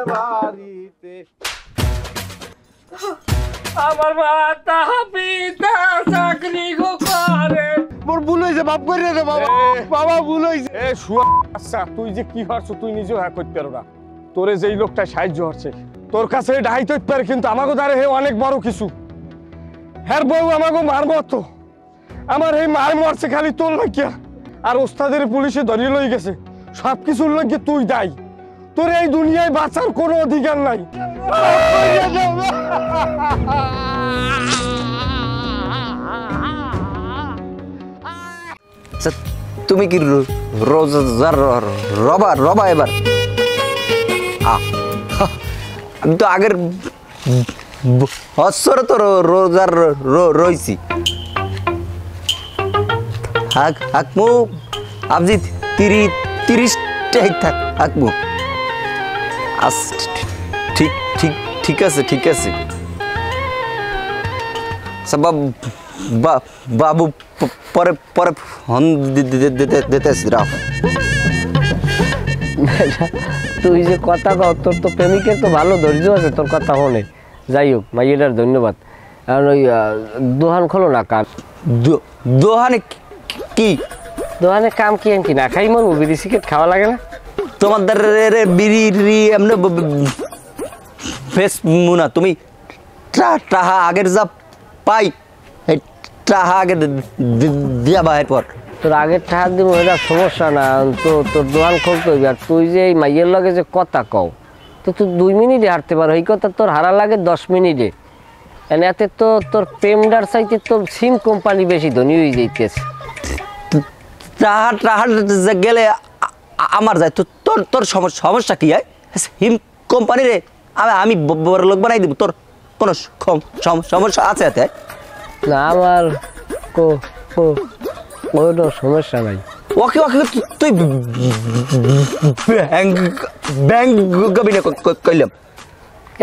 বাড়িতে আমার মাতা পিতা চাকরি করে। মোর ভুল হয়েছে, মাফ করে দে বাবা। বাবা ভুল হয়েছে। এ শুয়া আচ্ছা তুই যে কি করছ তুই নিজেও হ্যাঁ করতে পারো না। তোরে যেই লোকটা সাহায্য হচ্ছে তোর কাছে ডাই তো পারে, কিন্তু আমাকে দ্বারা হে অনেক বড় কিছু। হ্যাঁ বউ আমাকে মারব তো, আমার এই মার মরছে খালি তোর লাগিয়া, আর ওস্তাদের পুলিশে ধরিয়ে লই গেছে। সব কিছুর লাগিয়ে তুই দায়ী, তোর এই দুনিয়ায় বাঁচার কোনো অধিকার নাই। তুমি কি রোজার রবা রবা এবার? আমি তো আগের বছর তো রোজার রয়েছি। হাকমু আপনি 30টাই হাকমু। ঠিক ঠিক ঠিক আছে ঠিক আছে। বাবু পরে পরে ফোন দিতেছি রাখ। তুই যে কথা কও, তোর তো প্রেমিকের তো ভালো ধৈর্য আছে তোর কথা হলে। যাই হোক মাইয়েটার ধন্যবাদ। কারণ ওই দোকান খোলো না কাম। দোকানে কি দোকানে কাম কি কি না খাই মন বিড়ি সিগারেট খাওয়া লাগে না? তোমাদের বিড়ি এমনি বেশ মুনা তুমি টাহা আগের যা পাই টাহা আগে দিয়া বাহের পর তোর আগের টাকা দিব এটা সমস্যা না। তো তোর দোকান খুলতে হইবে। আর তুই যে এই মাইয়ের লগে যে কথা কও, তো তুই 2 মিনিটে হাঁটতে পারো, এই কথা তোর হারা লাগে 10 মিনিটে। এতে তো তোর প্রেমডার চাইতে তোর সিম কোম্পানি বেশি ধনী হয়ে যাইতেছে। টাহা গেলে আমার যায় তো তোর তোর সমস্যা কি হয়? সিম কোম্পানি রে আমি বড় লোক বানাই দিব, তোর কোনো সমস্যা আছে এতে? না আমার কোনো সমস্যা নাই। ওকে ওকে তুই ব্যাংক গবি না কইলাম।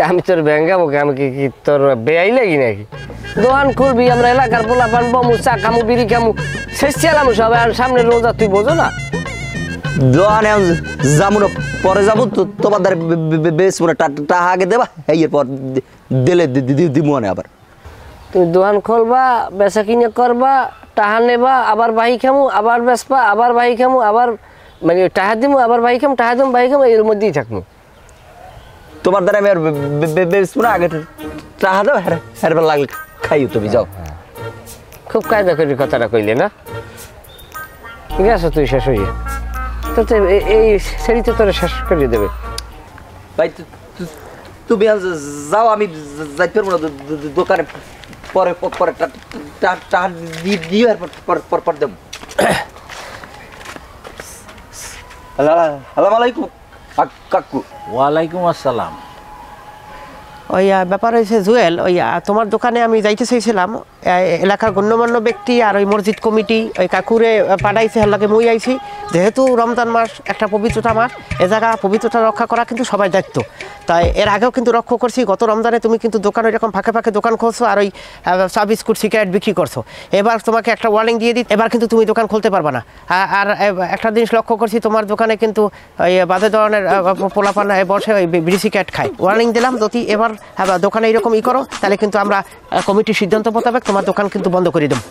আমি তোর ব্যাঙ্গাবো আমি কি তোর বেআই লাগি নাকি? দোকান খুলবি, আমরা এলাকার পোলা পানবো, চা খামু বিড়ি খামু শেষ চালামু সবাই। আর সামনে রোজা তুই বোঝো না? দোকানে যাবো না, পরে যাবো তো তোমাদের বেশ টাকা আগে দেবা, এরপর দিলে দিব না। আবার তুমি দোকান খুলবা, বেচা কিনে করবা, টাহা নেবা, আবার বাহি খামু, আবার বেচবা, আবার বাহি খামু, আবার মানে টাহা দিমু, আবার বাহি খামু, টাহা দিমু, বাহি খামু, এর মধ্যেই থাকবো। তোমার দ্বারা আমি আর বেচবো না, আগে টাহা দাও, হেরবার লাগলে খাইও তুমি যাও। খুব কায়দা করে কথাটা কইলে না? ঠিক আছে তুই শেষ হইয়া তো এই সেরিতে তোরা শেষ করে দেবে। ভাই তুমি যাও, আমি যাইতে পারবো না দোকানে, পরে পরে টাকা দিয়ে পর দেব। আসসালামু আলাইকুম কাকু। ওয়ালাইকুম আসসালাম। ওই ব্যাপার হয়েছে জুয়েল, ওই তোমার দোকানে আমি যাইতে চাইছিলাম। এলাকার গণ্যমান্য ব্যক্তি আর ওই মসজিদ কমিটি ওই কাকুরে পাঠাইছে, হাল্লাকে মুই আইছি। যেহেতু রমজান মাস একটা পবিত্রতা মাস, এ জায়গা পবিত্রতা রক্ষা করা কিন্তু সবাই দায়িত্ব। তাই এর আগেও কিন্তু লক্ষ্য করছি, গত রমজানে তুমি কিন্তু দোকান এরকম ফাঁকে ফাঁকে দোকান খুলছো আর ওই চা বিস্কুট সিগারেট বিক্রি করছো। এবার তোমাকে একটা ওয়ার্নিং দিয়ে দিই, এবার কিন্তু তুমি দোকান খুলতে পারবা না। আর একটা জিনিস লক্ষ্য করছি, তোমার দোকানে কিন্তু ওই বাজে ধরনের পোলাপানা বসে ওই বিড়ি সিগারেট খায়। ওয়ার্নিং দিলাম, যদি এবার দোকানে এরকম করো তাহলে কিন্তু আমরা কমিটির সিদ্ধান্ত মোতাবেক তোমার দোকান কিন্তু বন্ধ করে দেব।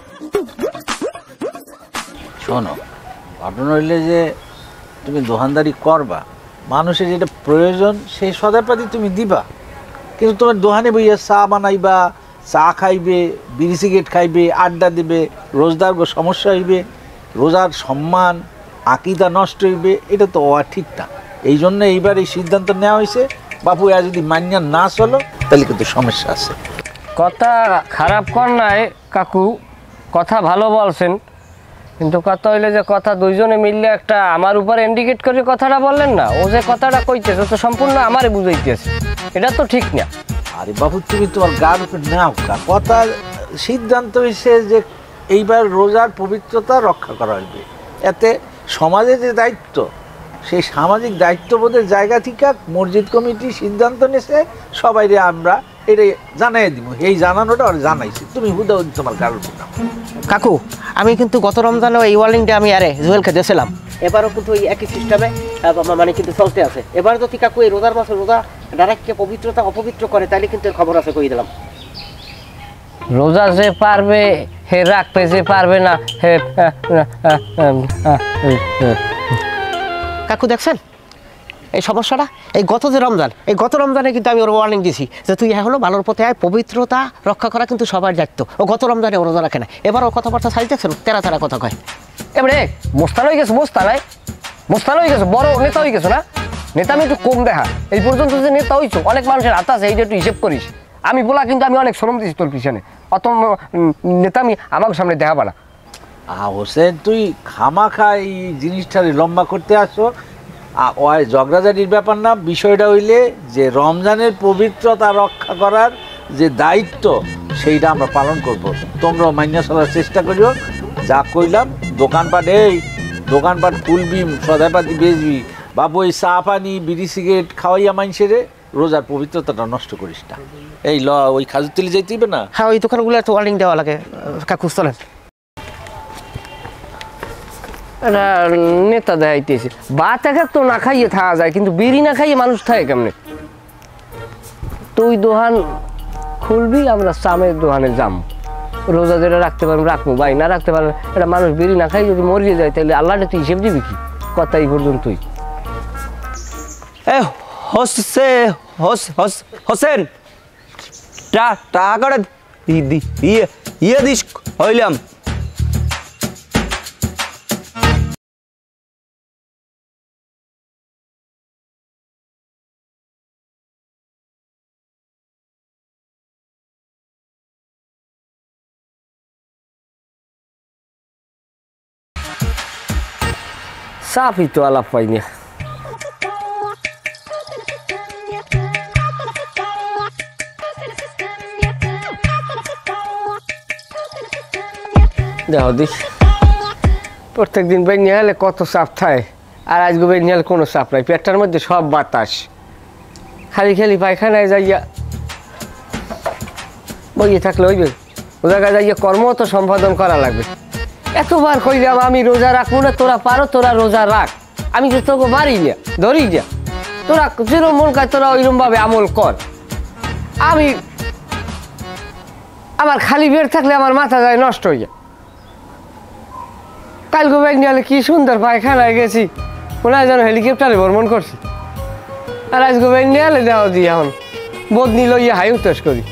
শোনো, ঘটনা হইলে যে তুমি দোকানদারি করবা, মানুষের যেটা প্রয়োজন সেই সদাপাতি তুমি দিবা, কিন্তু তোমার দোকানে বইয়া চা বানাইবা, চা খাইবে, বিড়ি সিগারেট খাইবে, আড্ডা দিবে, রোজদার সমস্যা হইবে, রোজার সম্মান আকিদা নষ্ট হইবে, এটা তো ঠিক না। এই জন্য এইবার এই সিদ্ধান্ত নেওয়া হয়েছে, বাপু আর যদি মান্য না চলো তাহলে কিন্তু সমস্যা আছে। কথা খারাপ কর নাই কাকু, কথা ভালো বলছেন, কিন্তু কথা হইলে যে কথা দুইজনে মিললে একটা আমার উপর ইন্ডিকেট করে কথাটা বললেন না। ও যে কথাটা কইতেছে তো সম্পূর্ণ আমারে বুঝাইতেছে, এটা তো ঠিক না। আরে বাবু তুমি তোমার গার উপর নাও, কথা সিদ্ধান্ত হয়েছে যে এইবার রোজার পবিত্রতা রক্ষা করা হইবে। এতে সমাজের যে দায়িত্ব, সেই সামাজিক দায়িত্ববোধের জায়গা থেকে মসজিদ কমিটি সিদ্ধান্ত নিয়েছে, সবাইরে আমরা এটা জানাই দিব। এই জানানোটা আর জানাইছি, তুমি হুদা তোমার গার উপর নাও। কাকু আমি কিন্তু গত রমজানে এই ওয়ার্নিংটা আমি আরে জুয়েলকে দিয়েছিলাম, এবারও কিন্তু ওই একই সিস্টেমে মানে কিন্তু চলতে আছে। এবার যদি কাকু এই রোজার মাসে রোজা ডাইরেক্টকে পবিত্রতা অপবিত্র করে তাইলে কিন্তু এর খবর আছে, কই দিলাম। রোজা যে পারবে হে রাখবে, যে পারবে না হে কাকু দেখছেন এই সমস্যাটা? এই গত যে রমজান, এই গত রমজানে কিন্তু আমি ওর ওয়ার্নিং দিছি যে তুই এখনো ভালোর পথে আয়, পবিত্রতা রক্ষা করা কিন্তু সবার দায়িত্ব। ও গত রমজানে ও রোজা রাখে না, এবার ও কথাবার্তা সাইজ দেখছেন তেরা তেরা কথা কয়। এবারে মোস্তান হয়ে গেছে, মোস্তান হয়ে গেছে, বড় নেতা হয়ে গেছো না? নেতা আমি একটু কম দেখা, এই পর্যন্ত যে নেতা হইছো অনেক মানুষের হাত আছে, এইটা একটু হিসেব করিস। আমি বলা কিন্তু আমি অনেক শ্রম দিচ্ছি তোর পিছনে, অত নেতা আমি আমার সামনে দেখাবা না। হোসেন তুই খামাখা এই জিনিসটারে লম্বা করতে আসো। ওই ঝগড়াঝাটির ব্যাপার না, বিষয়টা হইলে যে রমজানের পবিত্রতা রক্ষা করার যে দায়িত্ব সেইটা আমরা পালন করব। তোমরাও মাইনা চলার চেষ্টা করিও। যা কইলাম দোকানপাট খুলবি, সদাইপাতি বেচবি, বাবু এই চা পানি বিড়ি সিগারেট খাওয়াইয়া মানুষের রোজার পবিত্রতাটা নষ্ট করিস না। এই ওই খাজুরতলি যাইতে না? হ্যাঁ, ওই দোকানগুলো একটু ওয়ার্নিং দেওয়া লাগে। কাকু চলেন। নেতা দেখাইতেছে ভাত এক তো না খাইয়ে থাকা যায়, কিন্তু বিড়ি না খাইয়ে মানুষ থাকে কেমনে? তুই দোকান খুলবি, আমরা চামের দোকানে যাম, রোজা যেটা রাখতে পারবো রাখবো, ভাই না রাখতে পারবো এটা মানুষ বিড়ি না খাই যদি মরিয়ে যায় তাহলে আল্লাহটা তুই হিসেব দিবি কি? কথা এই পর্যন্তই। হোসেন টাকাটা ইয়ে দিস হইলাম। সাফই তো আলাপ পাইনি। দেখো দিস প্রত্যেক দিন বের নিয়ে হলে কত চাপ থাকে, আর আজকে বের নিয়ে হলে কোনো চাপ নাই, পেটটার মধ্যে সব বাতাস, খালি খালি পায়খানায় যাইয়া বইয়ে থাকলে হইবে? ও জায়গায় যাইয়া কর্ম তো সম্পাদন করা লাগবে। এতবার কইলাম আমি রোজা রাখবো না, তোরা পারো, তোরা রোজা রাখ, আমি যে তোকে মারি না ধরি যা, তোরা যেরকম মন খায় তোরা ওইরকম ভাবে আমল কর। আমার খালি বের থাকলে আমার মাথা যায় নষ্ট হয়ে যায়। কালকে ব্যাগ নিয়ে কি সুন্দর পায়খানায় গেছি, মনে হয় যেন হেলিকপ্টারে ভ্রমণ করছি, আর আজকে ব্যাগ নিয়ে এলে দেওয়া দিই এখন বদনি লইয়া হাই উত্তাস করি।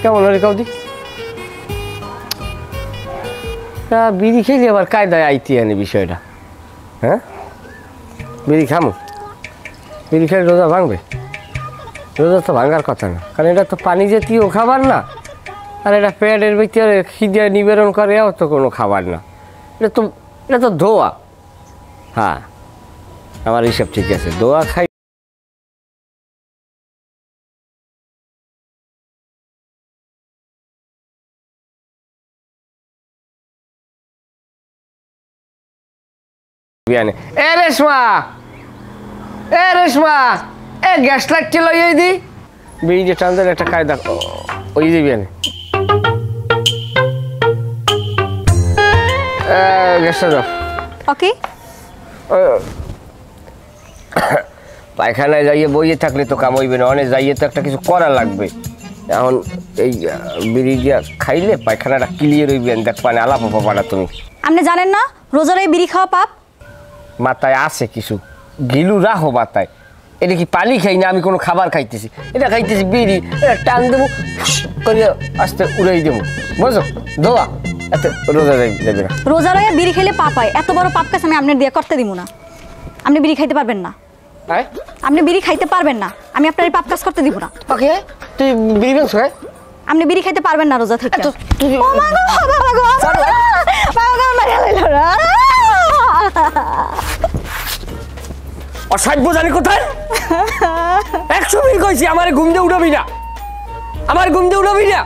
কেমন হলে কাউদি বিড়ি খেলে আবার কায়দায় আইতি আনি বিষয়টা। হ্যাঁ, বিড়ি খামো, বিড়ি খেলে রোজা ভাঙবে? রোজা তো ভাঙার কথা না, কারণ এটা তো পানি জাতীয় খাবার না, আর এটা পেটের ভিতরে খিদে নিবারণ করে এও তো কোনো খাবার না, এটা তো ধোয়া। হ্যাঁ, আমার হিসাব ঠিক আছে, দোয়া খাই। রেশমা গ্যাস লাইটটি লইয়ে দি, বিড়ি যে টানদের একটা কায়দা ওই দিবি আনে গ্যাসটা দাও। ওকে। পায়খানায় যাইয়ে বইয়ে থাকলে তো কাম হইবে না, অনেক যাইয়ে তো একটা কিছু করা লাগবে। এখন এই বিড়ি দিয়া খাইলে পায়খানাটা ক্লিয়ার হইবে, দেখ পানে আলাপ পাবা তুমি। আপনি জানেন না রোজার এই বিড়ি খাওয়া পাপ? মাথায় আছে কিছু, গিলু রাখো মাথায়। এটা কি পানি খাই না, আমি কোনো খাবার খাইতেছি, এটা খাইতেছি বিড়ি, এটা টান দেবো করিয়া আস্তে উড়াই দেবো, বুঝো? দোয়া এত রোজা যাবে না। রোজা রয়ে বিড়ি খেলে পাপ হয়, এত বড় পাপ কাজ আমি আপনার দিয়ে করতে দিব না। আপনি বিড়ি খাইতে পারবেন না, আপনি বিড়ি খাইতে পারবেন না, আমি আপনার এই পাপ কাজ করতে দিব না। ওকে, তুই বিড়ি বেঞ্চ খাই, আপনি বিড়ি খাইতে পারবেন না রোজা থেকে। অসাধ্য জানি কোথায় 100 মিনিট কইছি আমার ঘুম দিয়ে উঠাবি না, আমার ঘুম দিয়ে উঠাবি না।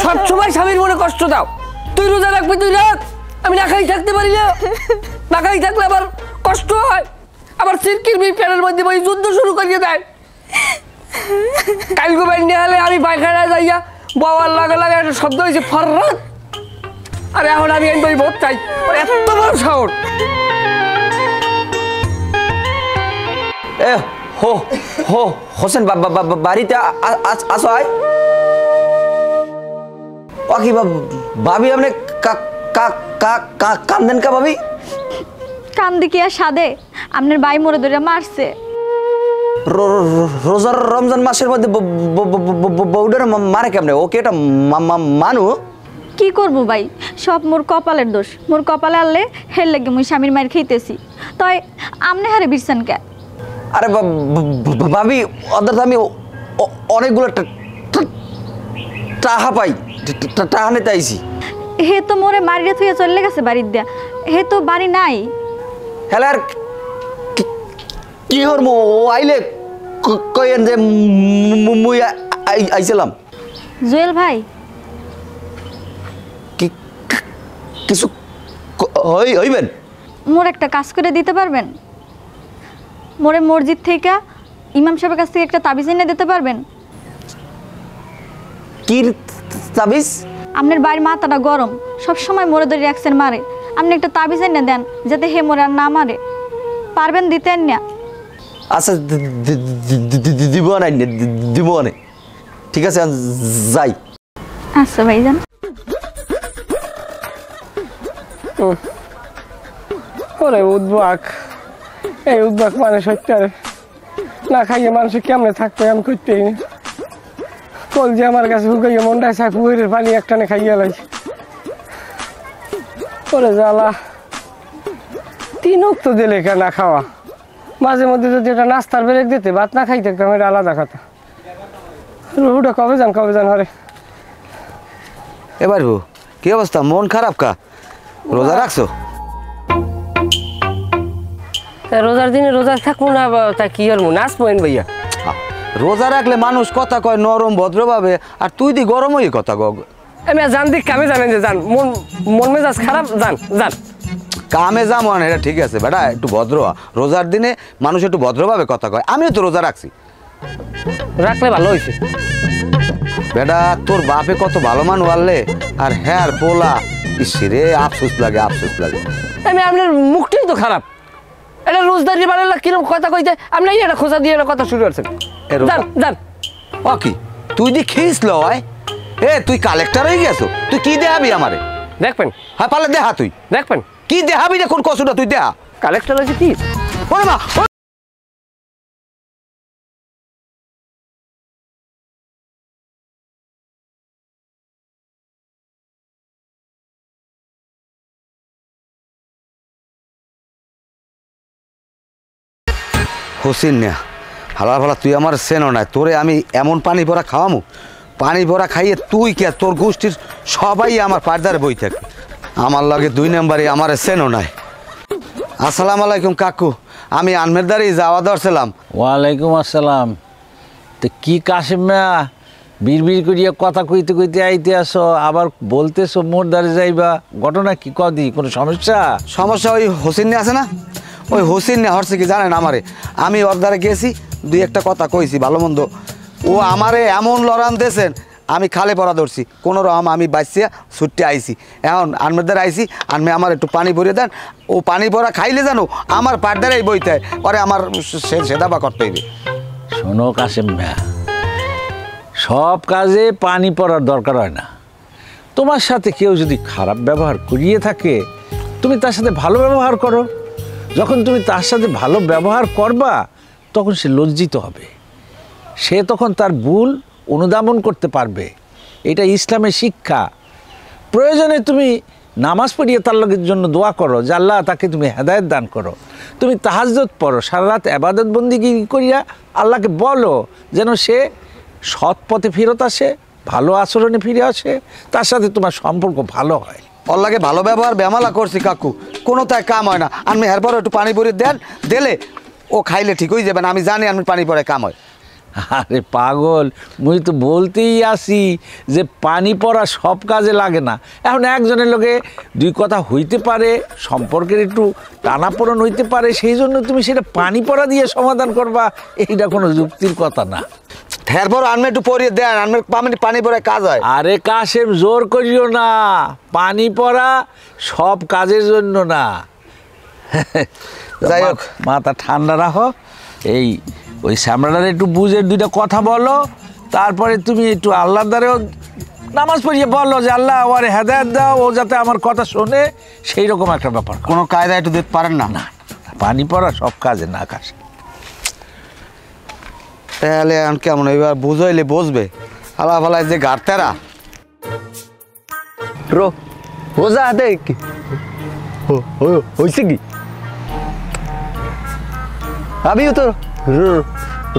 সব সময় স্বামীর মনে কষ্ট দাও। তুই রোজা রাখবি, তুই রাখ, আমি না খাই থাকতে পারি না, না খাই থাকলে আবার কষ্ট হয়, আবার সিরকির প্যানের মধ্যে বই যুদ্ধ শুরু করিয়ে দেয়। কালকে বেরিয়ে হলে আমি পায়খানায় যাইয়া বাবার লাগা লাগা একটা শব্দ হয়েছে ফররাত, আর এখন আমি বই ভোট চাই, এত বড় শহর। এ হো হো হোসেন বাড়িতে আসো আয় ও কি ভাবি আপনি কান্দেন কা ভাবি কান্দি কি আর সাদে আপনার ভাই মোরে ধরে মারছে। রোজার রমজান মাসের মধ্যে বউডার মারে কেমনে ওকে এটা মানু কি করবো ভাই সব মোর কপালের দোষ মোর কপালে আনলে হের লাগে মুই স্বামীর মায়ের খাইতেছি তাই আমনে হারে বিরছেন কে। আরে ভাবি ওদের আমি অনেকগুলো টাকা পাই টাকা নিতে আইছি। হে তো মোরে মারিয়া থুইয়া চলে গেছে বাড়ির দিয়া হে তো বাড়ি নাই। হ্যালো আর কি হরমো ও আইলে কইেন যে মুই আইছিলাম। জুয়েল ভাই কিছু হইবেন মোর একটা কাজ করে দিতে পারবেন? মোরে মসজিদ থেকে ইমাম সাহেবের কাছ থেকে একটা তাবিজ এনে দিতে পারবেন? কি তাবিজ? আপনার বাড়ির মাথাটা গরম সব সময় মোরে ধরে অ্যাক্সেন মারে আপনি একটা তাবিজ এনে দেন যাতে হে মোরে আর না মারে পারবেন দিতেন না? আচ্ছা দিব না দিব না ঠিক আছে যাই। আচ্ছা ভাইজান। ওরে উদ্বাক এই উদ্বাক মানুষ হচ্ছে না খাইয়ে মানুষ কেমনে থাকতে আমি করতেই না কল যে আমার কাছে হুকাইয়ে মনটায় চাই পুকুরের পানি একটানে খাইয়ে লাগছে ওরে জ্বালা 3 অক্ত দিলে কেন না খাওয়া মাঝে মধ্যে যদি এটা নাস্তার ব্রেক দিতে ভাত না খাইতে একদম এটা আলাদা কথা। রুহুটা কবে যান হরে এবার কি অবস্থা মন খারাপ কা রোজা রাখছো? রোজার দিনে রোজা থাকবো না তা কি আর নাচবো ভাইয়া? রোজা রাখলে মানুষ কথা কয় নরম ভদ্রভাবে আর তুই দি গরম হয়ে কথা কগ। আমি জান দিক কামে জানেন যে জান মন মেজাজ খারাপ জান কামে যাবো না এটা ঠিক আছে বেটা একটু ভদ্র রোজার দিনে মানুষ একটু ভদ্রভাবে কথা কয় আমিও তো রোজা রাখছি। রাখলে ভালো হয়েছে বেটা তোর বাপে কত ভালো মানুষ আনলে আর হ্যাঁ পোলা ইসিরে আফসোস লাগে। আমি আপনার মুখটাই তো খারাপ এটা রোজদারি বাড়ালে কিরকম কথা কইতে আপনি এটা খোঁজা দিয়ে কথা শুরু করছেন। জান ও কি তুই দি খিস লয় এ তুই কালেক্টর হয়ে গেছো তুই কি দেখাবি আমারে? দেখবেন হ্যাঁ পারলে দেখা তুই দেখবেন কি দেখাবি রে কোন কসুটা তুই দেখা কালেক্টর আছে কি ওরে মা হোসেন না হালা ফালা তুই আমার সেনো নাই তোরে আমি এমন পানি ভরা খাওয়ামু পানি ভরা খাইয়ে তুই কে তোর গোষ্ঠীর সবাই আমার পারদারে বই থাকে আমার লাগে 2 নম্বরে আমার সেনো নাই। আসসালামু আলাইকুম কাকু আমি আনমের দাঁড়ি যাওয়া ধরছিলাম। ওয়ালাইকুম আসসালাম। তো কি কাশিম মিয়া বিড়বিড় করিয়া কথা কইতে আইতে আসো আবার বলতেছো মোর দাঁড়ে যাইবা ঘটনা কি কদি কোনো সমস্যা? ওই হোসেন আছে না ওই হোসেন হরছে কি জানেন আমারে আমি ওর দ্বারা গেছি 2-1টা কথা কইছি ভালো মন্দ ও আমারে এমন লড়ান দিয়েছেন আমি খালে পড়া ধরছি কোনো রকম আমি বাঁচিয়া ছুটতে আইছি এখন আনমের দ্বারা আইছি আনমে আমার একটু পানি ভরিয়ে দেন ও পানি ভরা খাইলে জানো আমার পাট দ্বারাই বইতে পরে আমার সেদাবা করতে হইবে। শোনো কাশিম মিয়া সব কাজে পানি পড়ার দরকার হয় না। তোমার সাথে কেউ যদি খারাপ ব্যবহার করিয়ে থাকে তুমি তার সাথে ভালো ব্যবহার করো। যখন তুমি তার সাথে ভালো ব্যবহার করবা তখন সে লজ্জিত হবে সে তখন তার ভুল অনুধাবন করতে পারবে। এটা ইসলামের শিক্ষা। প্রয়োজনে তুমি নামাজ পড়িয়ে তার লোকের জন্য দোয়া করো যে আল্লাহ তাকে তুমি হেদায়েত দান করো। তুমি তাহাজ্জুদ পড়ো সারা রাত ইবাদত বন্দেগী করিয়া আল্লাহকে বলো যেন সে সৎ পথে ফেরত আসে ভালো আচরণে ফিরে আসে তার সাথে তোমার সম্পর্ক ভালো হয়। ওর লাগে ভালো ব্যবহার বেমালা করছি কাকু কোনো তাই কাম হয় না আমি এরপর একটু পানি ভরিয়ে দেন দিলে ও খাইলে ঠিক হয়ে যাবে না আমি জানি আমি পানি পরে কাম হয়। আরে পাগল মুই তো বলতেই আসি যে পানি পড়া সব কাজে লাগে না। এখন একজনের লোকে 2 কথা হইতে পারে সম্পর্কের একটু টানাপোড়েন হইতে পারে সেই জন্য তুমি সেটা পানি পড়া দিয়ে সমাধান করবা এইটা কোনো যুক্তির কথা না। এরপর আমি একটু পরিয়ে দেন আমি পানি পরে কাজ হয়। আরে কাশেম জোর করিও না পানি পড়া সব কাজের জন্য না। যাই হোক মাথা ঠান্ডা রাখো এই ওই শ্যামলার একটু বুঝের দুইটা কথা বলো, তারপরে তুমি একটু আল্লাহর দ্বারেও নামাজ পড়িয়ে বলো যে আল্লাহ আমার হেদায়েত দাও, ও যাতে আমার কথা শোনে, সেই রকম একটা ব্যাপার। কোনো কায়দা একটু দিতে পারেন না? না, পানি পড়া সব কাজে না কাজ। তাহলে এখন কেমন এবার বুঝাইলে বসবে? আলা ফালায় যে গাড়তেরা রোজা হাতে হয়েছে কি? আমিও তো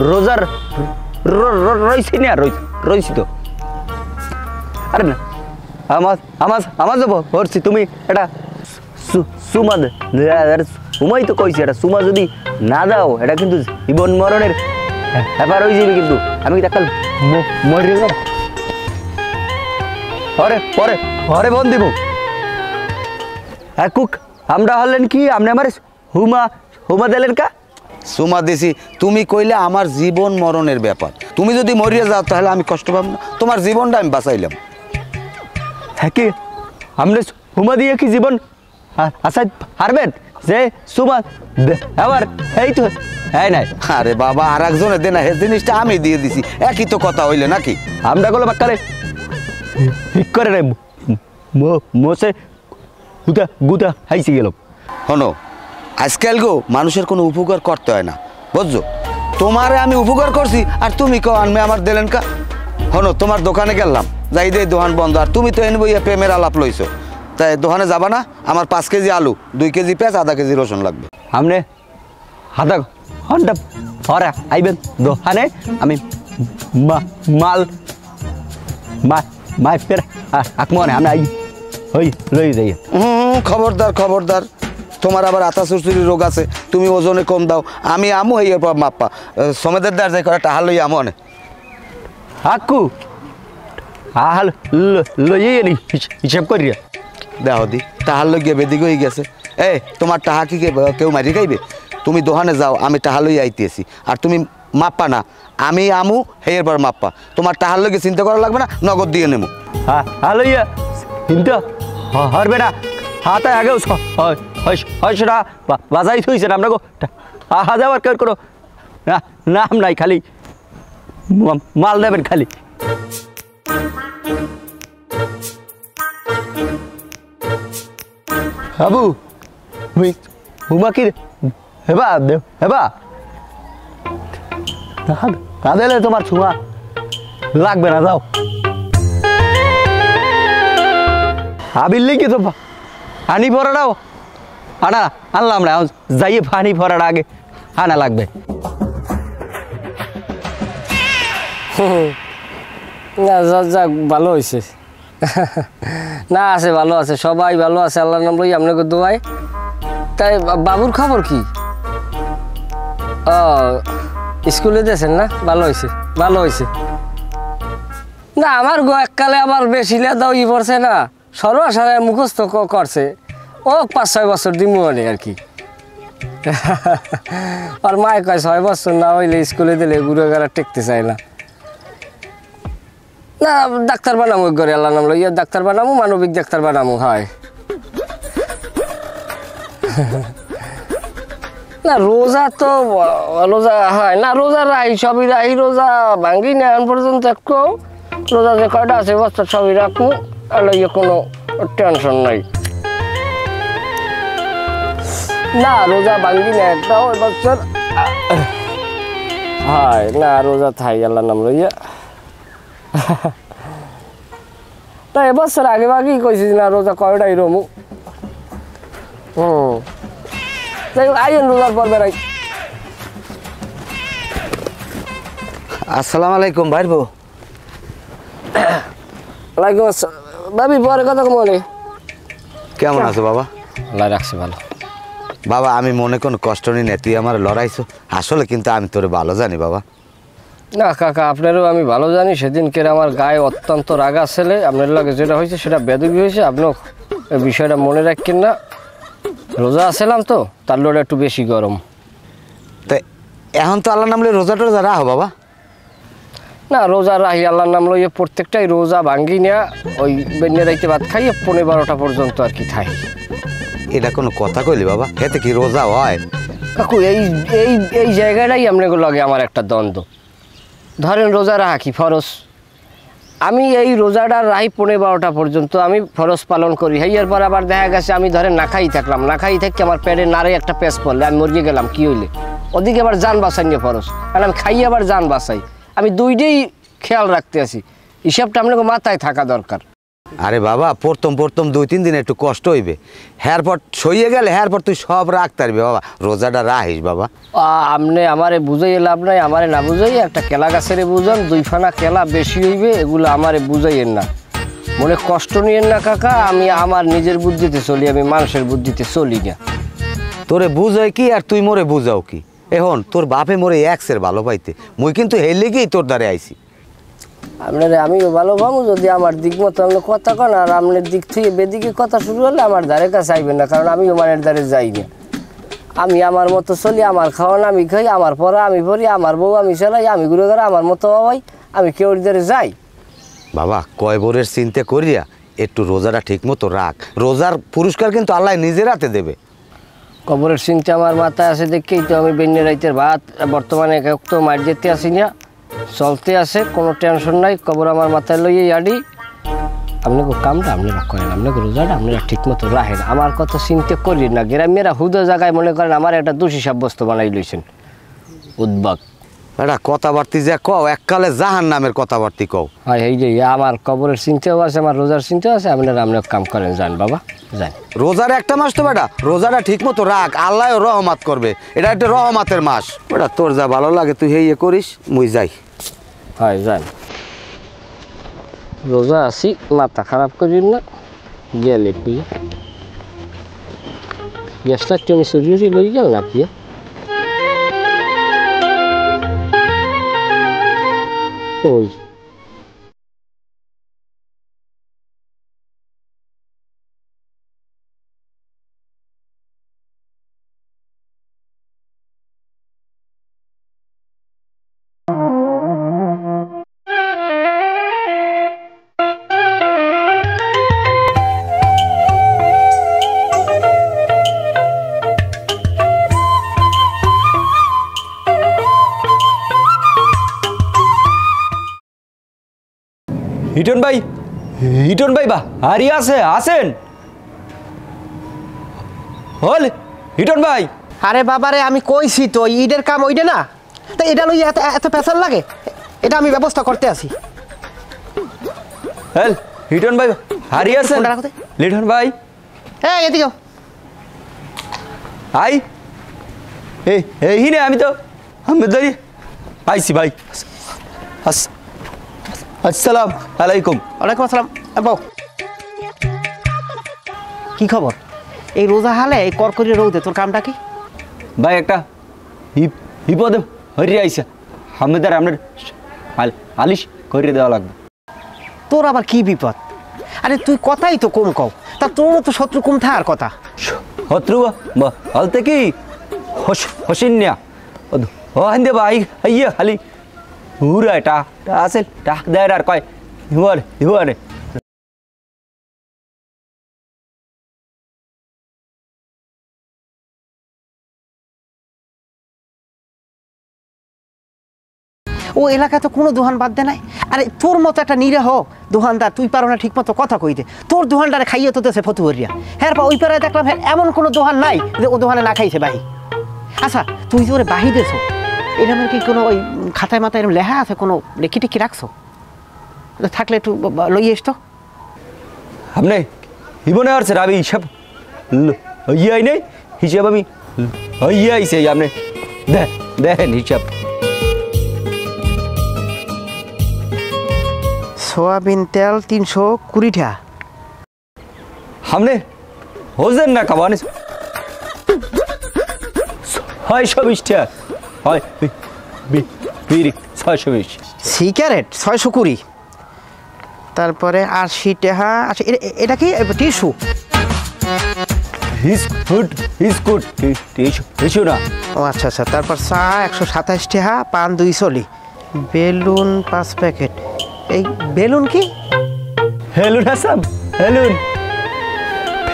রোজার রয়েছি না, রয়েছি তো। আরে না, আমার যাবো করছি, তুমি এটা সুমা সুমাই তো কইছি, এটা সুমা যদি না দাও এটা কিন্তু জীবন মরণের ব্যাপার হয়ে যাবে। কিন্তু আমি দেখাল মরে যাব, পরে পরে পরে বন দিব। কুক আমরা হলেন কি, আপনি আমার হুমা দিলেন কা? সুমা দিছি, তুমি কইলে আমার জীবন মরণের ব্যাপার। তুমি যদি মরিয়া যাও তাহলে আমি কষ্ট পাব না? তোমার জীবনটা আমি বাঁচাইলাম। হ্যাঁ কি আপনি হুমা দিয়ে কি জীবন আসাই পারবেন? যে সুমা আবার এই তো হ্যাঁ নাই। আরে বাবা, আর একজনের দেনা হে জিনিসটা আমি দিয়ে দিছি, একই তো কথা হইলে নাকি? আমরা গুলো বাক্কারে ঠিক করে রে মোসে গুতা হাইছি গেল। শোনো, আজকাল গো মানুষের কোনো উপকার করতে হয় না, বুঝছো? তোমারে আমি উপকার করছি আর তুমি কো আনবে আমার দিলেন কা? শোনো, তোমার দোকানে গেলাম, যাই দে দোকান বন্ধ, আর তুমি তো এনে বইয়া প্রেমের আলাপ লইছো। তাই দোকানে যাবা না? আমার 5 কেজি আলু, 2 কেজি পেঁয়াজ, আধা কেজি রসুন লাগবে। আপনি আধা ঘন্টা পরে আইবেন দোকানে, আমি মাল মাই ফের আকমনে আমরা আই ওই লই যাই। খবরদার খবরদার, তোমার আবার আতা চুরচুরি রোগ আছে, তুমি ওজনে কম দাও, আমি আমু এই মাপ্পা সমেদের দ্বার যাই করে টাহা লই আমনে। আকু আহাল লইয়ে নি হিসাব করিয়া দেখো দি টাহার লই গিয়ে বেদিক হয়ে গেছে। তোমার টাহা কি কেউ মারি খাইবে? তুমি দোকানে যাও, আমি টাহা লই আইতেছি, আর তুমি মাপ্পা না, আমি আমু হেয়ের পর মাপ্পা। তোমার টাহার লইগে চিন্তা করা লাগবে না, নগদ দিয়ে নেবো। হ্যাঁ লইয়া চিন্তা হরবে না, হাতে আগেও সেটা বাজাই থইছে আমরা গো, হাজার কেউ করো না, নাম নাই, খালি মাল দেবেন খালি। বাবু হুমা কি হেবা হেবা না দিলে তোমার ছোঁয়া লাগবে না, যাও। আবিল্লি কি তো পানি ভরাটাও আনলাম না, যাইয়ে পানি ভরাটা আগে আনা লাগবে। না যাক ভালো হয়েছে। না আছে, ভালো আছে, সবাই ভালো আছে, আল্লাহর নাম লই আপনাকে দোয়াই। তাই বাবুর খবর কি? ও স্কুলে দিয়েছেন না? ভালো হয়েছে, ভালো হয়েছে। না আমার গো এককালে আবার বেশি লেদাও ই পড়ছে না, সর্বসারে মুখস্থ করছে, ও 5-6 বছর দিমু মানে আর কি। আর মায় কয় 6 বছর না হইলে স্কুলে দিলে ঘুরে গেলা টেকতে চাই না। না ডাক্তার বানামো করে আল্লাহ নাম লইয়া ডাক্তার বানামো, মানবিক ডাক্তার বানামো। হয় না রোজা তো রোজা হয় না, রোজা রাই সবই রাই, রোজা ভাঙ্গি না এখন পর্যন্ত। একটু রোজা যে কয়টা আছে বস্তা সবই রাখবো, আর ইয়ে কোনো টেনশন নাই। না রোজা ভাঙ্গি না একটাও এবছর। হয় না রোজা থাই আল্লাহ নাম লইয়া। না এবছর আগে বাগেই কইছিস না রোজা কয়টাই রমু। যাই হোক আইন রোজার পর বেড়াই। আসসালামু আলাইকুম ভাই বউ। ওয়ালাইকুম আসসালাম। ভাবি পরে কথা মনে কেমন আছো বাবা? আল্লাহ রাখছে ভালো। বাবা আমি মনে কোনো কষ্ট নিই না, তুই আমার লড়াইছো, আসলে কিন্তু আমি তোরে ভালো জানি বাবা। না কাকা আপনারও আমি ভালো জানি, সেদিনকে আমার গায়ে অত্যন্ত রাগা ছেলে, আপনার লাগে যেটা হয়েছে সেটা বেদবি হয়েছে, আপনিও এই বিষয়টা মনে রাখেন না। রোজা আসলাম তো তার লোড একটু বেশি গরম। তাই এখন তো আল্লাহ নামলে রোজা টোজা রাখো বাবা? না রোজা রাহি আল্লাহর নাম লইয়ে প্রত্যেকটাই রোজা ভাঙ্গি নেয়া, ওই বেন্যা রাইতে ভাত খাইয়ে 11-12টা পর্যন্ত আর কি খাই। এটা কোনো কথা কইলি বাবা? এতে কি রোজা হয়? কাকু এই এই এই জায়গাটাই আপনাকে লগে আমার একটা দ্বন্দ্ব। ধরেন রোজা রাখা কি ফরজ, আমি এই রোজাটা রাই 12:30 পর্যন্ত আমি ফরজ পালন করি। এর পর আবার দেখা গেছে আমি ধরেন না খাই থাকলাম, না খাই থাকি আমার পেটে নারে একটা পেঁচ পড়লে আমি মরিয়ে গেলাম, কি হইলে ওদিকে আবার জান বাঁচাই নিয়ে ফরজ, কারণ আমি খাই আবার জান বাঁচাই, আমি দুইটাই খেয়াল রাখতে আছি। হিসাবটা আপনাকে মাথায় থাকা দরকার। আরে বাবা প্রথম 2-3 দিন একটু কষ্ট হইবে, হ্যারপর সইয়ে গেলে হ্যারপর তুই সব রাখতে পারবি বাবা, রোজাটা রাখিস বাবা। আপনি আমারে বুঝাই লাভ নাই, আমারে না বুঝাই একটা কেলা গাছের বুঝান, 2 ফানা কেলা বেশি হইবে, এগুলো আমারে বুঝাইয়েন না, মনে কষ্ট নিয়েন না কাকা। আমি আমার নিজের বুদ্ধিতে চলি, আমি মানুষের বুদ্ধিতে চলি না। তোরে বুঝাই কি আর তুই মোরে বুঝাও কি? এখন তোর বাপে মোরে এক্সের ভালো পাইতে, মুই কিন্তু হের লেগেই তোর দ্বারে আইছি। আপনারে আমিও ভালো ভাবো যদি আমার দিক মতো আপনি কথা কন, আর আপনার দিক থেকে বেদিকে কথা শুরু হলে আমার ধারে কাছে আইবেন না, কারণ আমিও মানের দ্বারে যাই না। আমি আমার মতো চলি, আমার খাওয়ান আমি খাই, আমার পড়া আমি পড়ি, আমার বউ আমি চালাই, আমি ঘুরে ঘুরে আমার মতো হওয়াই, আমি কেউ দ্বারে যাই। বাবা কয় বোরের চিন্তা করিয়া একটু রোজাটা ঠিক মতো রাখ, রোজার পুরস্কার কিন্তু আল্লাহ নিজের হাতে দেবে। কবরের চিন্তা আমার মাথায় আছে দেখেই তো আমি বেন্যে রাইতের ভাত বর্তমানে তো মার যেতে আসি না, চলতে আছে, কোনো টেনশন নাই। কবর আমার মাথায় লইয়ে আডি, আপনাকে কামটা আপনারা করেন, আপনাকে রোজাটা আপনারা ঠিক মতো রাখেন, আমার কথা চিন্তা করি না। গ্রামেরা হুদো জায়গায় মনে করেন আমার একটা দোষী সাব্যস্ত বানাই লইছেন, উদ্বাগ এটা কথাবার্তি যে কও এককালে জাহান নামের কথাবার্তি কও। হয় এই যে আমার কবরের চিন্তাও আছে, আমার রোজার চিন্তাও আছে, আপনারা কাম করেন, যান বাবা যান। রোজার একটা মাস তো বেটা, রোজাটা ঠিক মতো রাখ, আল্লাহ রহমত করবে, এটা একটা রহমতের মাস। বেটা তোর যা ভালো লাগে তুই ইয়ে করিস, মুই যাই। হয় যান, রোজা আছি, মাথা খারাপ করি না, গেলে তুই গ্যাসটা তুমি সরিয়ে লই গেল না কি? ওই হিটন ভাই, হিটন ভাই বা হারিয়ে আছে, আসেন হল হিটন ভাই। আরে বাবারে আমি কইছি তো ঈদের কাম ওইটা না, তা এটা লই এত এত পেশাল লাগে, এটা আমি ব্যবস্থা করতে আসি। হেল হিটন ভাই হারিয়ে আছেন, লিটন ভাই হ্যাঁ এদিকে আই এই নে, আমি তো আমি ধরি আইসি ভাই। আসসালাম আলাইকুম। ওয়ালাইকুম আসসালাম। বাবু কি খবর? এই রোজা হালে এই করকরি রোদে তোর কামটা কি? ভাই একটা বিপদে হরিয়ে আইসা, আমাদের আপনার আলিশ করে দেওয়া লাগবে। তোর আবার কি বিপদ? আরে তুই কথাই তো কম কও, তা তোরও তো শত্রু কম থাকার কথা। শত্রু বলতে কি হসিন্যা ও হান্দে ভাই ইয়ে খালি হুরা টা আছে টাক দেয় আর কয় হিমার হিমারে। ও এলাকায় তো কোনো দোকান বাদ দেয় নাই। আরে তোর মতো একটা নিরীহ দোকানদার, তুই পারো না ঠিক মতো কথা কইতে, তোর দোকানদারে খাইয়ে তো দেশে ফতুয়ারিয়া। হ্যাঁ বা ওই পাড়ায় দেখলাম হ্যাঁ এমন কোনো দোকান নাই যে ও দোকানে না খাইছে বাহি। আচ্ছা তুই যে ওরে বাহি দেছো, এরকম কি কোনো ওই খাতায় মাথায় এরকম লেখা আছে, কোনো লেখি টেখি রাখছো? থাকলে একটু লইয়ে এসতো। আপনি হিমনে আসছে আমি হিসাব ইয়ে নেই, হিসাব আমি ইয়ে আইসে আপনি দেখেন হিসাব। সোয়াবিন তেল 320 টাকা। আপনি হোজেন না খাবানি 620 টাকা হয়, বিড়ি 620, সিগারেট 620, তারপরে 80 টাকা। আচ্ছা এটা কি টিস্যু? টিস্যু না। ও আচ্ছা আচ্ছা। তারপর চা 127 টাকা, পান 2 চলি, বেলুন 5 প্যাকেট। এই বেলুন কি? হেলুন আসাম হেলুন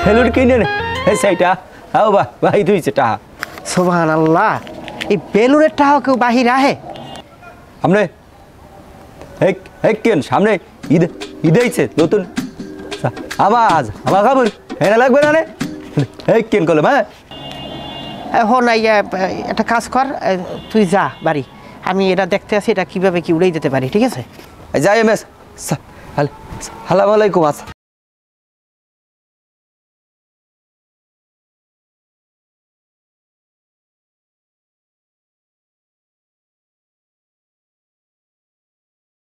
হেলুন কিনে নে সেইটা আও বা ভাই 200 টাকা। সুবহানাল্লাহ, এই বেলুনের টাকা কেউ বাহির আহে? সামনে কেন সামনে ঈদ আইছে নতুন আমার খাবার হেরা লাগবে না রে কেন করলাম হ্যাঁ। এখন একটা কাজ কর, তুই যা বাড়ি, আমি এটা দেখতে আছি এটা কিভাবে কি উড়াই দিতে পারি, ঠিক আছে? যাই এম এস সালাম আলাইকুম। আচ্ছা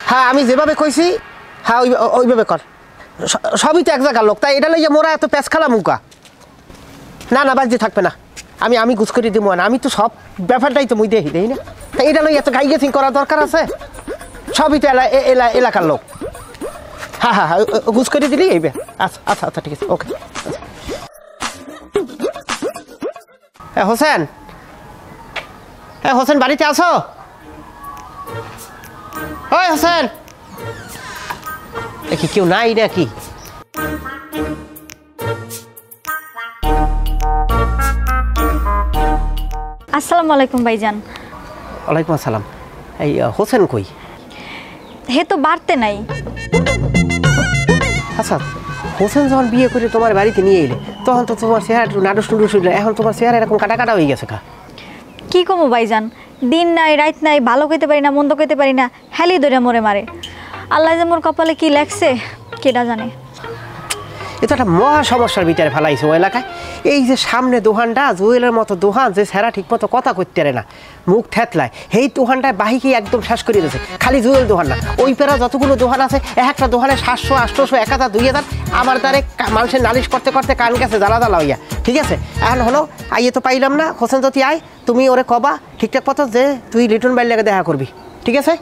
হ্যাঁ আমি যেভাবে কইছি হ্যাঁ ওইভাবে কর, সবই তো এক জায়গার লোক, তাই এটা লইয়া মোরা এত প্যাঁচ খালা মুকা না না বাজে থাকবে না, আমি গুছ করে দিব না, আমি তো সব ব্যাপারটাই তো মুই দেখি না, তাই এটা লইয়া এত গাই গেছিং করার দরকার আছে? সবই তো এলাকার লোক। হ্যাঁ হ্যাঁ হ্যাঁ গুছ করে দিলি এইবে। আচ্ছা আচ্ছা আচ্ছা ঠিক আছে ওকে। হোসেন, হোসেন বাড়িতে আসো? ওই হোসেন, দেখি কেউ নাই নাকি? আসসালামু আলাইকুম ভাইজান। ওয়ালাইকুম আসসালাম। এই হোসেন কই? হে তো বাড়তে নাই। আচ্ছা হোসেন যখন বিয়ে করে তোমার বাড়িতে নিয়ে এলে তখন তো তোমার চেহারা একটু নাডুস টুডুস, এখন তোমার চেহারা এরকম কাটা কাটা হয়ে গেছে কা? কি কমো ভাইজান, দিন নাই রাত নাই, ভালো কইতে পারি না মন্দ কইতে পারি না, হেলি ধরে মরে মারে। আল্লাহ যে মোর কপালে কি লেখছে কেডা জানে। এটা একটা মহা সমস্যার ভিতরে ফেলাইছে ও এলাকায়। এই যে সামনে দোকানটা জুয়েলের মতো দোকান, যে সেরা ঠিক মতো কথা করতে পারে না, মুখ থেতলায়, সেই দোকানটায় বাহিকে একদম শেষ করে দিয়েছে। খালি জুয়েল দোকান না, ওই পেরা যতগুলো দোকান আছে একটা দোকানে 700 800 1000 2000 আমার দ্বারে মানুষের নালিশ করতে করতে কান গেছে জ্বালা জ্বালা হইয়া। ঠিক আছে এখন হলো আইয়ে তো পাইলাম না, হোসেন যদি আয় তুমি ওরে কবা ঠিকঠাক মতো যে তুই লিটন বাইর লাগে দেখা করবি, ঠিক আছে?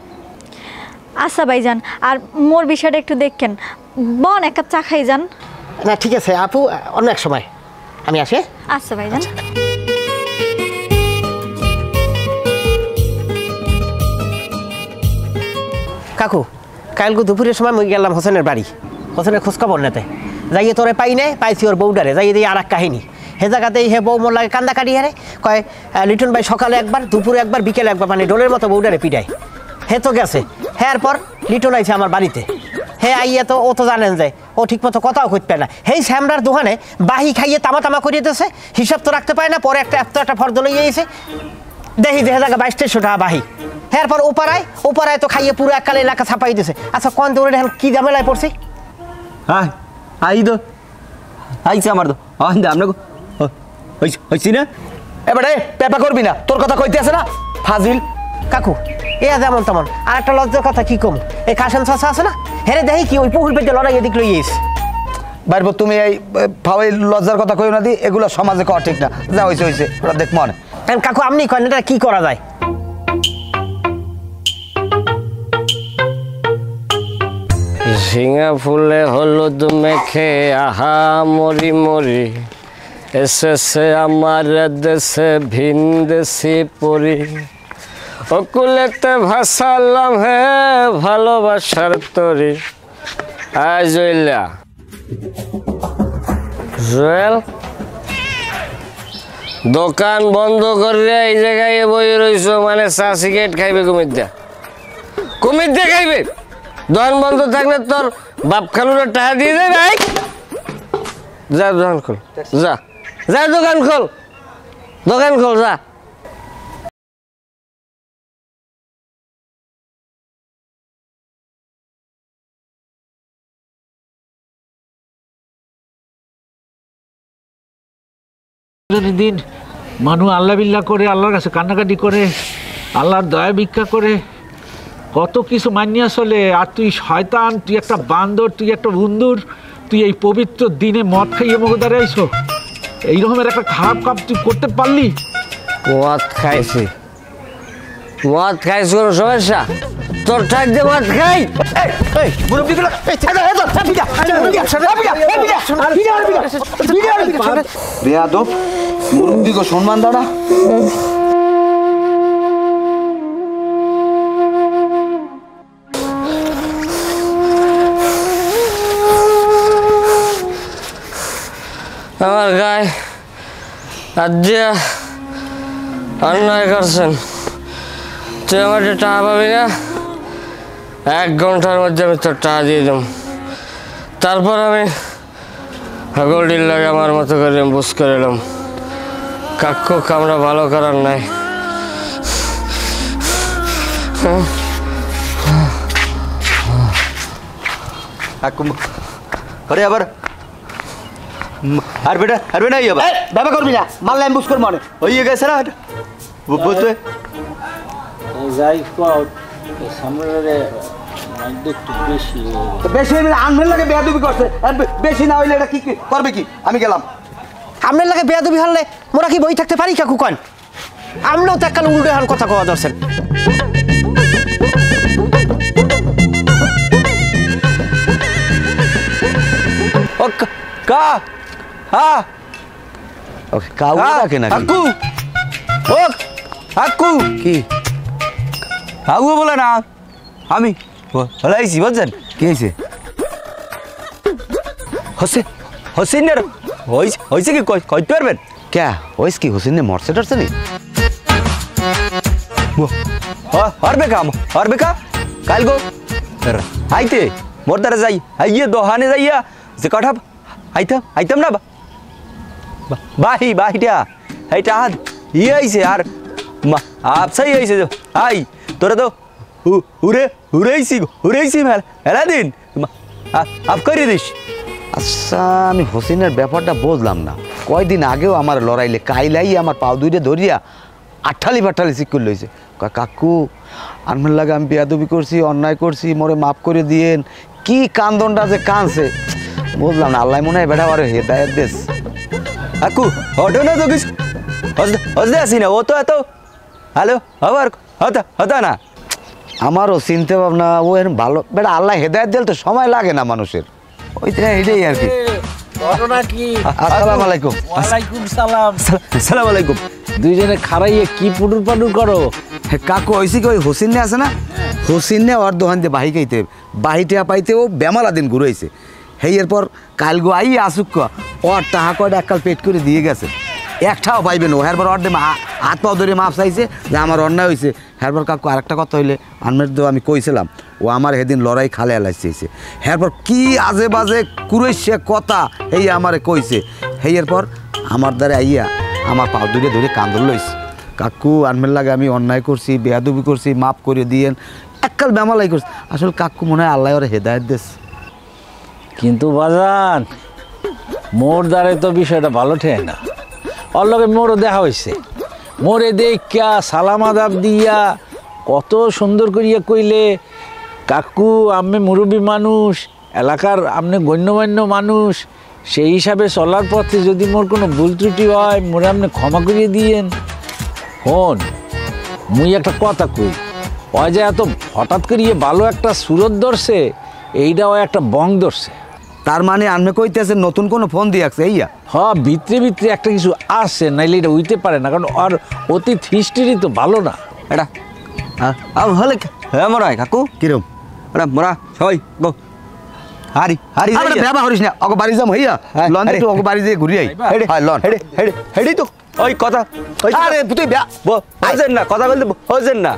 আচ্ছা ভাইজান, আর মোর বিষয়টা একটু দেখেন, বন এক কাপ চা খাই যান। না ঠিক আছে আপু, অন্য এক সময় আমি আসি। আচ্ছা ভাইজান। কাকু কালকে দুপুরের সময় মই গেলাম হোসেনের বাড়ি, হোসেনের খোঁজখবর নেতে যাইয়ে তোরে পাই নাই, পাইছি ওর বউডারে, যাইয়ে দিয়ে আর এক কাহিনী। হে জায়গাতেই হে বউ মোর লাগে কান্দা কাটি হারে কয় লিটন ভাই সকালে একবার দুপুরে একবার বিকেলে একবার, মানে ডোলের মতো বউডারে পিটায়। হে তো গেছে, হ্যাঁ এরপর লিটন আইছে আমার বাড়িতে, হে আইয়া তো ও তো জানেন যে ও ঠিক মতো কথাও করতে পারে না, হেই শ্যামরার দোকানে বাহি খাইয়ে তামা তামা করিয়ে দিয়েছে, হিসাব তো রাখতে পারে না, পরে একটা ফর্দ লইয়ে এসে দেখি যে জায়গা 2200 টাকা বাহি। হ্যাঁ এরপর ওপারায় তো খাইয়ে পুরো এককালে এলাকা ছাপাই দিয়েছে। আচ্ছা কোন দৌড়ে এখন কি ঝামেলায় পড়ছি? হ্যাঁ আই তো আইছে আমার তো আমরা হয়েছি না এবারে পেপা করবি না, তোর কথা কইতে আছে না ফাজিল। কাকু এ যেমন তেমন, আর একটা লজ্জার কথা কি কম, এই কাশেম চাষা আছে না, হেরে দেখি কি ওই পুকুর পেটে লড়াই এদিক লইয়েছ। বাইরব তুমি এই ফাওয়াই লজ্জার কথা কইও না দি, এগুলো সমাজে করা ঠিক না। যা হইছে ওরা দেখ মনে। কাকু আপনি কয়েন এটা কি করা যায়? ঝিঙা ফুলে হলুদ মেখে আহা মরি মরি, এসেছে আমার দেশে ভিন দেশি পরি, অকুলেতে ভাসালাম হে ভালোবাসার তরি। আয় জয়লা জুয়েল, দোকান বন্ধ করে এই জায়গায় বই রইছো, মানে চা সিগারেট খাইবে কুমির দিয়ে খাইবে? দোকান বন্ধ থাকলে তোর বাপ খালুর টাকা দিয়ে দেবে। যা দোকান খোল, যা যা দোকান খোল যা। দিন মানুষ আল্লাহ বিল্লাহ করে, আল্লাহর কাছে কান্নাকাটি করে, আল্লাহর দয়া ভিক্ষা করে, কত কিছু মানিয়া চলে। আর তুই শয়তান, তুই একটা বান্দর, তুই একটা বন্ধুর, তুই এই পবিত্র দিনে মদ খাইয়ে মুখে দাঁড়াইছো, এইরকমের একটা খারাপ কাজ তুই করতে পারলি? মদ খাইছি কোনো সমস্যা? তোর ঠাক দিয়ে মদ খাই? বেয়াদব মুরুব্বিকে সম্মান দাও না। আমার গায়ে আজ অন্যায় করছেন। তুই আমার টাকা পাবি না, 1 ঘন্টার মধ্যে আমি তোর টাকা দিয়ে দেব। তারপর আমি গোল্ডির লাগে আমার মতো করে বুঝ করে এলাম। কাক্কু কামড়া ভালো করার নাই। আরে আবার আর বেটা ইয়ে ব্যাপার করবি না, মারলে আমি বুঝ করবো অনেক। হয়ে গেছে না বুঝতে যাই সামনে একটু বেশি বেশি আনমের লাগে বেয়াদবি করছে, আর বেশি না হইলে এটা কি করবে কি? আমি গেলাম। আপনার লাগে বেয়াদবি হলে মোরা কি বই থাকতে পারি কাকু কন? আমরাও তো এককাল উল্টো এখন কথা কওয়া ধরছেন। ও কা হ্যাঁ ওকে কাউ রাখে না কাকু ও কাকু কি কাকু বলে না আমি হলাইছি বুঝছেন কি হয়েছে? হোসেনের হয়েছে কি কইতে পারবেন? ক্যা ওইস কি হোসেন মরছে টরছে নি? হরবে কা কাল গো আইতে মোর দ্বারা যাই আইয়ে দোহানে যাইয়া যে কঠা আইতাম না বাহিটা এইটা হাত ইয়ে আইছে আর আপসাই আইছে আই তোরা তো উড়েছি মেলা দিন আপ করে দিস। আচ্ছা আমি হোসেনের ব্যাপারটা বুঝলাম না। কয়দিন আগেও আমার লড়াইলে কাইলাই আমার পাও দুইটা ধরিয়া আঠালি ফাঠালি ঠিক করে লইছে। কাকু আনমের লাগে আমি বেয়াদবি করছি, অন্যায় করছি, মোরে মাফ করে দিয়েন। কি কান্দনটা যে কানছে বুঝলাম না। আল্লাহ মনে হয় বেটা আরে হেদায়েত দেশ। কাকু হটো না তো কিছু হজতে আসি না ও তো এত হ্যালো আবার হতা না। আমারও চিন্তা ভাবনা ও এরকম ভালো বেটা আল্লাহ হেদায়েত দিলে তো সময় লাগে না মানুষের। ওইটা এটাই আর কি। ঘটনা কি? আসসালামু আলাইকুম। ওয়ালাইকুম সালাম। সালাম আলাইকুম। দুইজনে খারাইয়ে কি পুটুর পাটুর করো? কাকু হয়েছি কি ওই হোসেন আছে না, হোসেন ওর দোকান দিয়ে বাহি খাইতে বাহিটা পাইতে ও বেমালা দিন ঘুরাইছে। সেই এরপর কাল গো আই আসুক ওর টাকা কয়টা এককাল পেট করে দিয়ে গেছে, একটাও পাইবেন ও। হ্যারপর ওর হাত পাও ধরে মাপ চাইছে যে আমার অন্যায় হয়েছে। হ্যারপর কাকু আরেকটা কথা হইলে আনমের তো আমি কইছিলাম ও আমার সেদিন লড়াই খালে এলাইছে। হ্যারপর কি আজে বাজে কুরেছে কথা এই আমারে কইছে। সেই এরপর আমার দ্বারা আইয়া আমার পাও ধরে ধরে কান্দল লইছে। কাকু আনমের লাগে আমি অন্যায় করছি, বেয়াদবি করছি, মাফ করে দিয়েন। এককাল বেমালাই করছি। আসলে কাকু মনে হয় আল্লাহ ওরা হেদায়েত দিস। কিন্তু বাজান মোর দ্বারে তো বিষয়টা ভালো ঠেয় না। ওর লগে মোরও দেখা হয়েছে। মোরে দেখা সালাম আদাব দিয়া কত সুন্দর করিয়া কইলে, কাকু আমি মুরব্বী মানুষ, এলাকার আপনি গণ্যমান্য মানুষ, সেই হিসাবে চলার পথে যদি মোর কোনো ভুল ত্রুটি হয় মোরে আপনি ক্ষমা করিয়ে দিয়েন। হন মুই একটা কথা কই, ওই যে এত হঠাৎ করিয়ে ভালো একটা সুরত ধরছে, এইটাও একটা বং ধরছে। তার মানে আনমে কইতেছে নতুন কোনো ফোন দিয়ে আসছে এইয়া? হ্যাঁ ভিতরে ভিতরে একটা কিছু আসছে, নাইলে এটা উইতে পারে না, কারণ আর অতীত হিস্ট্রি তো ভালো না এটা হলে হ্যাঁ মরা কাকু কিরম এটা মরা সবাই গো হারি ব্যবহার করিস না। অগ বাড়ি যাম হইয়া লন একটু অগ বাড়ি দিয়ে ঘুরি আই। লন হেডি তো ওই কথা আরে তুই হজেন না কথা বলতে হজেন না।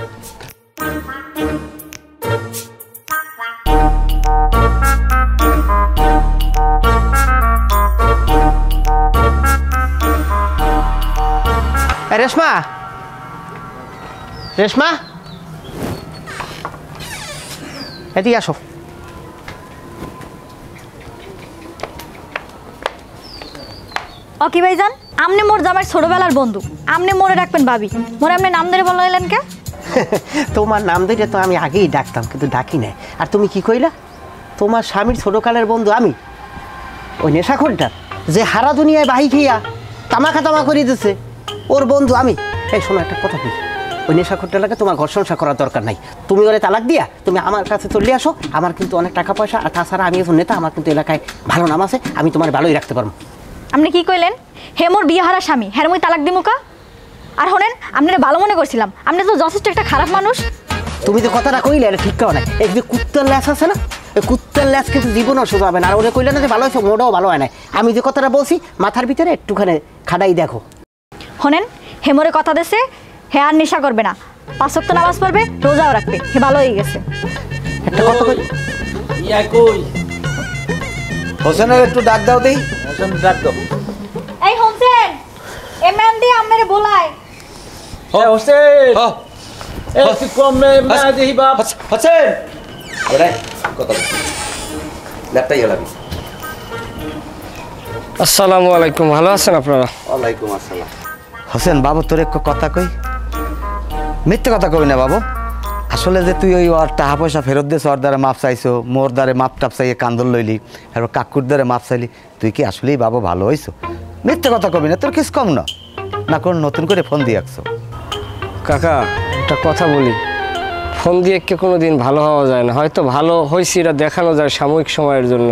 রেশমা রেশমা এদিকে আসো। অকি ভাইজান আমনে মোর জামাই ছোটবেলার বন্ধু, আমনে মোরে ডাকবেন ভাবি, মোরে আপনি নাম ধরে বললেন কে? তোমার নাম ধরে তো আমি আগেই ডাকতাম, কিন্তু ডাকি নাই। আর তুমি কি কইলা? তোমার স্বামীর ছোটকালের বন্ধু আমি, ওই নেশাখোরটা যে হারা দুনিয়ায় বাহি খেয়া তামাকা করে দিচ্ছে, ওর বন্ধু আমি। এই শোনো একটা কথা কই, ওই নেশাখোরটা লাগে তোমার ঘর সংসার করার দরকার নাই। তুমি ওরে তালাক দিয়া তুমি আমার কাছে চলে আসো। আমার কিন্তু অনেক টাকা পয়সা, আর তাছাড়া আমি এখন নেতা, আমার কিন্তু এলাকায় ভালো নাম আছে, আমি তোমার ভালোই রাখতে পারবো। আপনি কি কইলেন? হে মোর বিয়ে হারা স্বামী, হ্যাঁ মুই তালাক দিমুকা? আর হনেন আপনারা ভালো মনে করছিলাম, আপনি তো যথেষ্ট একটা খারাপ মানুষ। তুমি তো কথাটা কইলে এটা ঠিক কাও না। এই যে কুত্তার ল্যাস আছে না, এই কুত্তার ল্যাস কিন্তু জীবনও সোজা হবে না। আর ওরে কইলে না যে ভালো হয়েছে, মোটাও ভালো হয় না। আমি যে কথাটা বলছি মাথার ভিতরে একটুখানি খাটাই দেখো। হনেন হে মোরে কথা দেশে হ্যাঁ আর নেশা করবে না, 5 ওয়াক্ত নামাজ পড়বে, রোজাও রাখবে, হে ভালো হয়ে গেছে। একটা কথা কই, ইয়া কই হোসেনের একটু ডাক দাও দেই। হোসেন ডাক দাও। এই হোসেন, এ মেহেন্দি আম্মেরে বলায়। এ হোসেন, হ্যাঁ এ তুই কম মেহেদি বাপ। হোসেন ওরে কথা ল্যাপটাই গেলাম। আসসালামু আলাইকুম, ভালো আছেন আপনারা? ওয়ালাইকুম আসসালাম। হোসেন বাবু তোর এক কথা কই, মিথ্যে কথা কই না বাবু। আসলে যে তুই ওই ওর টাকা পয়সা ফেরত দিয়েছ, ওর দ্বারা মাপ চাইছো, মোর দ্বারে মাপ টাপ চাইয়ে কান্দল লইলি, এবার কাকুর দ্বারে মাপ চাইলি, তুই কি আসলেই বাবু ভালো হইছো? মিথ্যে কথা কবি না, তোর কিছু কম না না কোন নতুন করে ফোন দিয়ে আসছো। কাকা একটা কথা বলি, ফোন দিয়ে কে কোনো দিন ভালো হওয়া যায় না। হয়তো ভালো হয়েছি এটা দেখানো যায় সাময়িক সময়ের জন্য।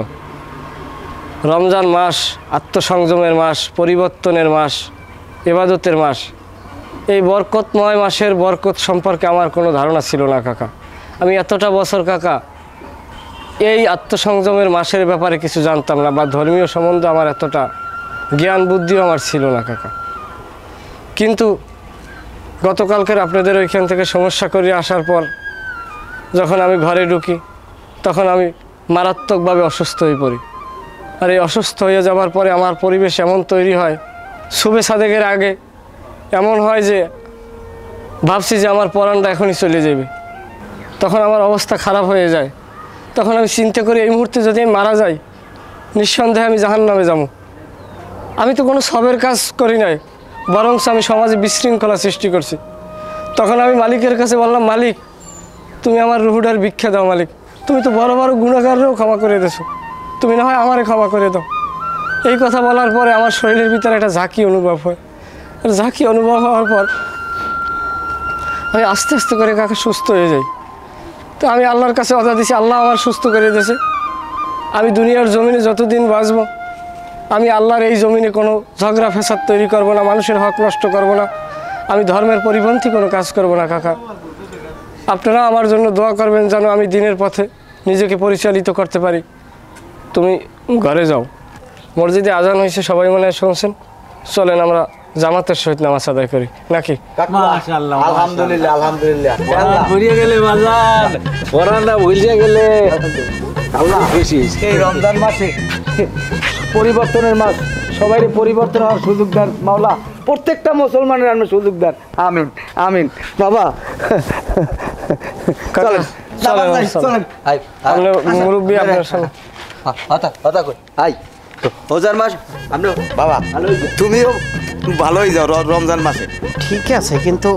রমজান মাস আত্মসংযমের মাস, পরিবর্তনের মাস, ইবাদতের মাস। এই বরকতময় মাসের বরকত সম্পর্কে আমার কোনো ধারণা ছিল না কাকা। আমি এতটা বছর কাকা এই আত্মসংযমের মাসের ব্যাপারে কিছু জানতাম না, বা ধর্মীয় সম্বন্ধে আমার এতটা জ্ঞান বুদ্ধিও আমার ছিল না কাকা। কিন্তু গতকালকের আপনাদের ওইখান থেকে সমস্যা করে আসার পর যখন আমি ঘরে ঢুকি, তখন আমি মারাত্মকভাবে অসুস্থ হয়ে পড়ি। আর এই অসুস্থ হয়ে যাওয়ার পরে আমার পরিবেশ এমন তৈরি হয়, শুভে সাদেকের আগে এমন হয় যে ভাবছি যে আমার পরাণটা এখনই চলে যাবে। তখন আমার অবস্থা খারাপ হয়ে যায়। তখন আমি চিন্তা করি এই মুহূর্তে যদি আমি মারা যাই, নিঃসন্দেহে আমি জাহান্নামে যাব। আমি তো কোনো সবের কাজ করি নাই, বরং আমি সমাজে বিশৃঙ্খলা সৃষ্টি করছি। তখন আমি মালিকের কাছে বললাম, মালিক তুমি আমার রুহুটার ভিক্ষা দাও। মালিক তুমি তো বড় বড় গুণাগাররাও ক্ষমা করে দিয়েছো, তুমি না হয় আমারে ক্ষমা করে দাও। এই কথা বলার পরে আমার শরীরের ভিতরে একটা ঝাঁকি অনুভব হয়। ঝাঁকি অনুভব হওয়ার পর আমি আস্তে আস্তে করে কাকা সুস্থ হয়ে যাই। তো আমি আল্লাহর কাছে কথা দিছি, আল্লাহ আমার সুস্থ করে দিয়েছে। আমি দুনিয়ার জমিনে যতদিন বাঁচবো, আমি আল্লাহর এই জমিনে কোনো ঝগড়া ফ্যাসাদ তৈরি করব না, মানুষের হক নষ্ট করব না, আমি ধর্মের পরিপন্থী কোনো কাজ করব না কাকা। আপনারা আমার জন্য দোয়া করবেন যেন আমি দিনের পথে নিজেকে পরিচালিত করতে পারি। তুমি ঘরে যাও, মসজিদে আজান হয়েছে, সবাই মনে হয় শুনছেন, চলেন আমরা জামাতের সহিত নামাজ আদায় করি নাকি? মাশাআল্লাহ, আলহামদুলিল্লাহ আলহামদুলিল্লাহ। ভুলিয়ে গেলে বাজান, পরানটা ভুলিয়ে গেলে আল্লাহ খুশি। এই রমজান মাসে পরিবর্তনের মাস, সবাই পরিবর্তন হওয়ার সুযোগ দেন মাওলা, প্রত্যেকটা মুসলমানের আমরা সুযোগ দেন। আমিন আমিন বাবা। চলেন চলেন। মুরব্বী আপনার সঙ্গে রোজার মাস আমরা বাবা তুমিও ভালোই যাও রমজান মাসে। ঠিক আছে, কিন্তু